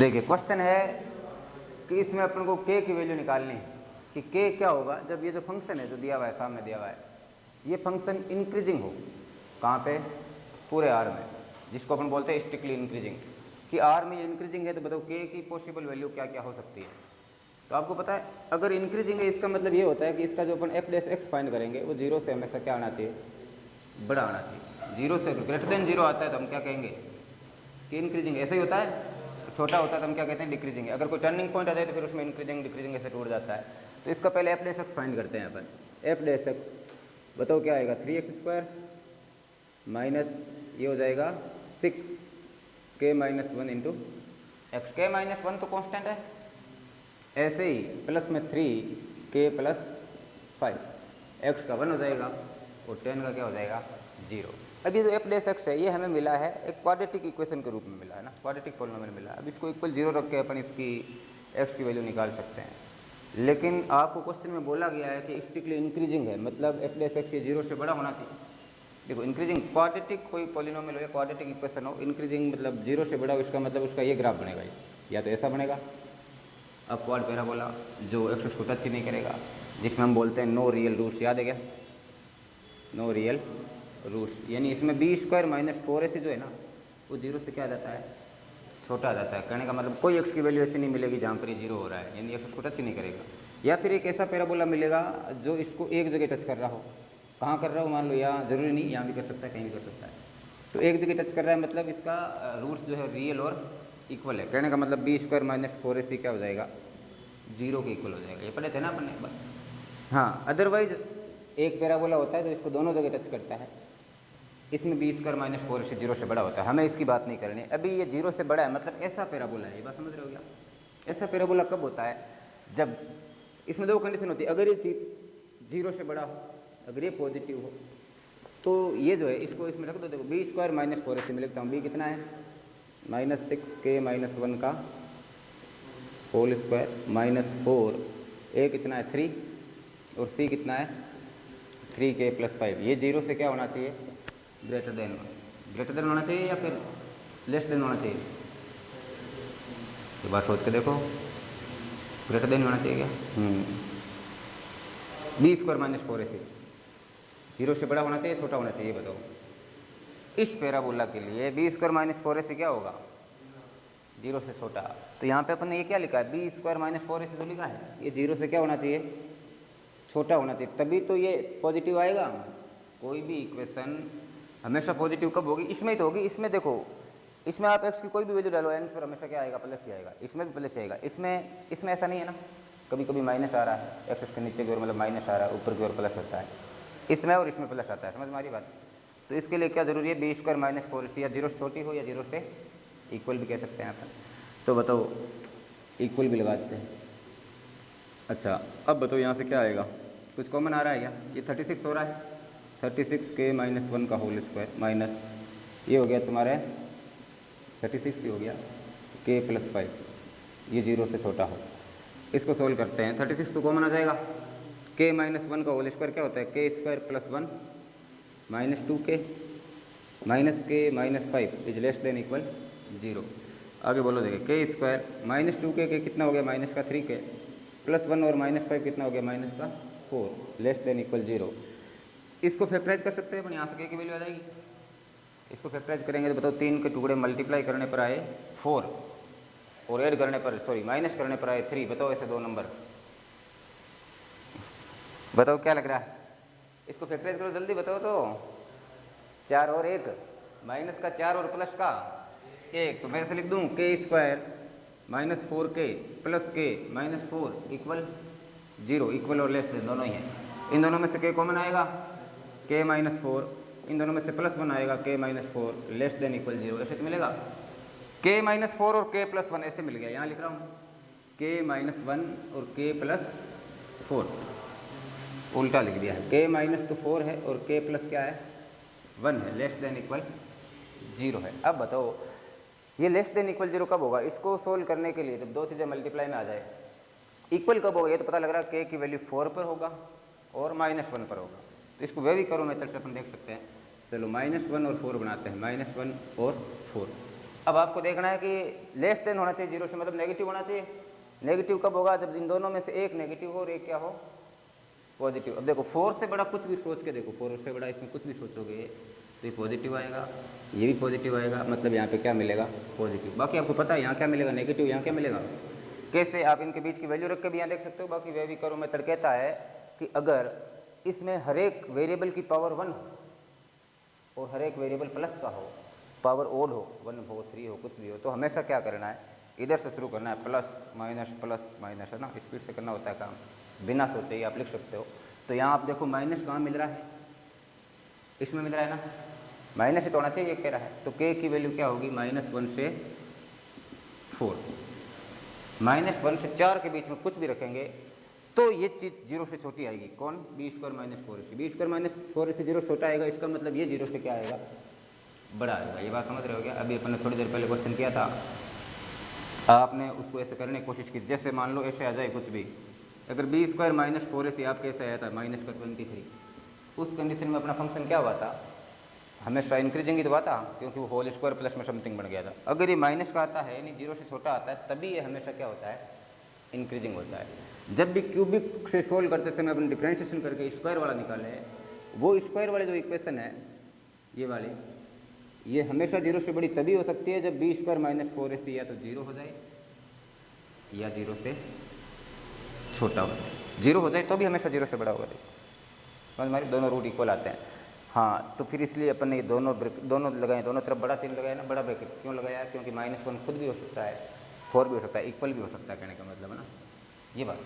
देखिए क्वेश्चन है कि इसमें अपन को k की वैल्यू निकालनी है कि k क्या होगा जब ये जो फंक्शन है जो दिया हुआ है सामने दिया हुआ है ये फंक्शन इंक्रीजिंग हो। कहाँ पे? पूरे r में, जिसको अपन बोलते हैं स्ट्रिक्टली इंक्रीजिंग। कि r में ये इंक्रीजिंग है तो बताओ k की पॉसिबल वैल्यू क्या क्या हो सकती है। तो आपको पता है अगर इंक्रीजिंग है इसका मतलब ये होता है कि इसका जो अपन f डैश x फाइंड करेंगे वो जीरो से हमेशा क्या आना चाहिए? बड़ा आना चाहिए। जीरो से ग्रेटर देन जीरो आता है तो हम क्या कहेंगे कि इंक्रीजिंग। ऐसा ही होता है। छोटा होता है तो हम क्या कहते हैं? डिक्रीजिंग। अगर कोई टर्निंग पॉइंट आ जाए तो फिर उसमें इंक्रीजिंग डिक्रीजिंग ऐसे टूट जाता है। तो इसका पहले एफ डैश एक्स फाइंड करते हैं अपन। एफ डैश एक्स बताओ क्या आएगा? 3x² माइनस ये हो जाएगा 6k - 1 इंटू एक्स। k - 1 तो कॉन्स्टेंट है। ऐसे ही प्लस में 3k + 5 x का 1 हो जाएगा और 10 का क्या हो जाएगा? 0। अब ये जो एफ डैश एक्स है ये हमें मिला है एक क्वाड्रेटिक इक्वेशन के रूप में मिला है ना, क्वाड्रेटिक पॉलिनोमियल मिला है। अब इसको इक्वल 0 रख के अपन इसकी एक्स की वैल्यू निकाल सकते हैं। लेकिन आपको क्वेश्चन में बोला गया है कि स्ट्रिक्टली इंक्रीजिंग है, मतलब एफ डैश एक्स ये 0 से बड़ा होना चाहिए। देखो इंक्रीजिंग क्वाड्रेटिक कोई पॉलिनोमियल हो या क्वाड्रेटिक इक्वेशन हो, इंक्रीजिंग मतलब 0 से बड़ा हो, इसका मतलब उसका ये ग्राफ बनेगा या तो ऐसा बनेगा अब क्वाड पैराबोला जो एक्स को टच ही नहीं करेगा, जिसमें हम बोलते हैं नो रियल रूट्स। याद है क्या? नो रियल रूट्स, यानी इसमें b² - 4ac जो है ना वो 0 से क्या आ जाता है? छोटा आ जाता है। कहने का मतलब कोई x की वैल्यू ऐसी नहीं मिलेगी जहाँ पर ये 0 हो रहा है, यानी x को टच ही नहीं करेगा। या फिर एक ऐसा पैराबोला मिलेगा जो इसको एक जगह टच कर रहा हो। कहाँ कर रहा हो? मान लो यहाँ, जरूरी नहीं, यहाँ भी कर सकता है, कहीं भी कर सकता है। तो एक जगह टच कर रहा है मतलब इसका रूट्स जो है रियल और इक्वल है। कहने का मतलब b² - 4ac क्या हो जाएगा? 0 के इक्वल हो जाएगा। ये पढ़े थे ना अपन एक बार। हाँ, अदरवाइज एक पैराबोला होता है तो इसको दोनों जगह टच करता है, इसमें b² - 4ac 0 से बड़ा होता है। हमें इसकी बात नहीं करनी। अभी ये 0 से बड़ा है मतलब ऐसा पैराबोला है। ये बात समझ रहे हो क्या? ऐसा पैराबोला कब होता है? जब इसमें दो कंडीशन होती है। अगर ये चीज 0 से बड़ा हो, अगर ये पॉजिटिव हो तो ये जो है इसको इसमें रख दो। देखो b² - 4ac में लिखता हूँ। b कितना है? -6k - 1 का होल स्क्वायर -4, a कितना है? 3 और c कितना है? 3k + 5। ये 0 से क्या होना चाहिए? ग्रेटर देन होना चाहिए या फिर लेस देन होना चाहिए? ये बात सोच के देखो, ग्रेटर देन होना चाहिए क्या? b² - 4ac 0 से बड़ा होना चाहिए, छोटा होना चाहिए? बताओ। इस पैराबोला के लिए b² - 4ac क्या होगा? 0 से छोटा। तो यहाँ पे अपन ने ये क्या लिखा है? b² - 4ac तो लिखा है, ये 0 से क्या होना चाहिए? छोटा होना चाहिए, तभी तो ये पॉजिटिव आएगा। कोई भी इक्वेशन हमेशा पॉजिटिव कब होगी? इसमें ही तो होगी। इसमें देखो, इसमें आप x की कोई भी वैल्यू डालो, आंसर हमेशा क्या आएगा? प्लस ही आएगा। इसमें भी प्लस आएगा। इसमें ऐसा नहीं है ना, कभी कभी माइनस आ रहा है, एक्स के नीचे की ओर मतलब माइनस आ रहा है, ऊपर की ओर प्लस होता है। इसमें और इसमें प्लस आता है। समझ हमारी बात? तो इसके लिए क्या जरूरी है? b² - 4ac या 0 से छोटी हो या 0 से इक्वल भी कह सकते हैं अपन। तो बताओ इक्वल भी लगाते हैं। अच्छा अब बताओ यहाँ से क्या आएगा? कुछ कॉमन आ रहा है क्या? ये 36 हो रहा है, 36k - 1 का होल स्क्वायर माइनस ये हो गया तुम्हारे 36 ही हो गया k + 5, ये 0 से छोटा हो। इसको सोल्व करते हैं। 36 तो कॉमन आ जाएगा। k - 1 का होल स्क्वायर क्या होता है? k² + 1 -2k -k - 5 is less than equal 0। आगे बोलो। देखिए k² - 2k कितना हो गया? माइनस का 3k + 1 और -5 कितना हो गया? माइनस का 4 लेस देन इक्वल 0। इसको फैक्टराइज कर सकते हैं अपन। यहाँ से k की वैल्यू आ जाएगी। इसको फैक्टराइज करेंगे तो बताओ 3 के टुकड़े मल्टीप्लाई करने पर आए 4 और ऐड करने पर माइनस करने पर आए 3। बताओ ऐसे दो नंबर, बताओ क्या लग रहा है? इसको फैक्टराइज करो जल्दी, बताओ तो। 4 और 1 माइनस का 4 और प्लस का 1, तो मैं ऐसे लिख दूँ k² - 4k + k - 4 equal 0। Equal और लेस देन दोनों ही है। इन दोनों में से k कॉमन आएगा, k - 4। इन दोनों में से +1 आएगा, k - 4 लेस देन इक्वल 0। ऐसे तो मिलेगा k - 4 और k + 1 ऐसे मिल गया। यहाँ लिख रहा हूँ k - 1 और k + 4, उल्टा लिख दिया है। k - 4 है और k + क्या है? 1 है, लेस देन इक्वल 0 है। अब बताओ ये लेस देन इक्वल 0 कब होगा? इसको सोल्व करने के लिए जब दो चीज़ें मल्टीप्लाई में आ जाए, इक्वल कब होगा? ये तो पता लग रहा है k की वैल्यू 4 पर होगा और -1 पर होगा। तो इसको वेरी करो मेथड से अपन देख सकते हैं। चलो -1 और 4 बनाते हैं, -1 और 4। अब आपको देखना है कि लेस देन होना चाहिए जीरो से, मतलब नेगेटिव होना चाहिए। नेगेटिव कब होगा? जब इन दोनों में से एक नेगेटिव हो और एक क्या हो? पॉजिटिव। अब देखो 4 से बड़ा कुछ भी सोच के देखो, 4 से बड़ा इसमें कुछ भी सोचोगे तो ये पॉजिटिव आएगा, ये भी पॉजिटिव आएगा, मतलब यहाँ पे क्या मिलेगा? पॉजिटिव। बाकी आपको पता है यहाँ क्या मिलेगा? नेगेटिव। यहाँ क्या मिलेगा? कैसे? आप इनके बीच की वैल्यू रख के भी यहाँ देख सकते हो। बाकी वे भी करो मेथड कहता है कि अगर इसमें हर एक वेरिएबल की पावर 1 हो और हर एक वेरिएबल प्लस का हो, पावर ओड हो, 1 हो 3 हो कुछ भी हो, तो हमेशा क्या करना है? इधर से शुरू करना है, प्लस माइनस, है ना, स्पीड से करना होता है काम, बिना सोचे ही आप लिख सकते हो। तो यहाँ आप देखो माइनस कहाँ मिल रहा है? इसमें मिल रहा है ना, माइनस ही तो होना चाहिए, ये कह रहा है। तो k की वैल्यू क्या होगी? -1 से 4, -1 से 4 के बीच में कुछ भी रखेंगे तो ये चीज़ 0 से छोटी आएगी। कौन? b² - 4ac। b² - 4ac 0 से छोटा आएगा, इसका मतलब ये 0 से क्या आएगा? बड़ा आएगा। ये बात समझ रहे हो क्या? अभी अपन ने थोड़ी देर पहले क्वेश्चन किया था, आपने उसको ऐसे करने की कोशिश की, जैसे मान लो ऐसे आ जाए कुछ भी, अगर b² - 4ac आपके ऐसे आया था -23, उस कंडीशन में अपना फंक्शन क्या हुआ था? हमेशा इंक्रीजिंग ही तो हुआ था, क्योंकि वो होल स्क्वायर प्लस में समथिंग बन गया था। अगर ये माइनस का आता है यानी 0 से छोटा आता है, तभी ये हमेशा क्या होता है? इंक्रीजिंग होता है। जब भी क्यूबिक से सोल्व करते समय अपन डिफ्रेंशिएशन करके स्क्वायर वाला निकाले, वो स्क्वायर वाले जो इक्वेशन है ये वाली, ये हमेशा 0 से बड़ी तभी हो सकती है जब b² - 4ac या तो 0 हो जाए या 0 से छोटा हो जाए। 0 हो जाए तो भी हमेशा 0 से बड़ा होगा। समझ हमारे दोनों रूट इक्वल आते हैं। हाँ, तो फिर इसलिए अपन ने ये दोनों लगाए, दोनों तरफ बड़ा चिन्ह लगाया ना, बड़ा ब्रैकेट क्यों लगाया है? क्योंकि -1 खुद भी हो सकता है, 4 भी हो सकता है, इक्वल भी हो सकता है, कहने का मतलब है ना ये बात।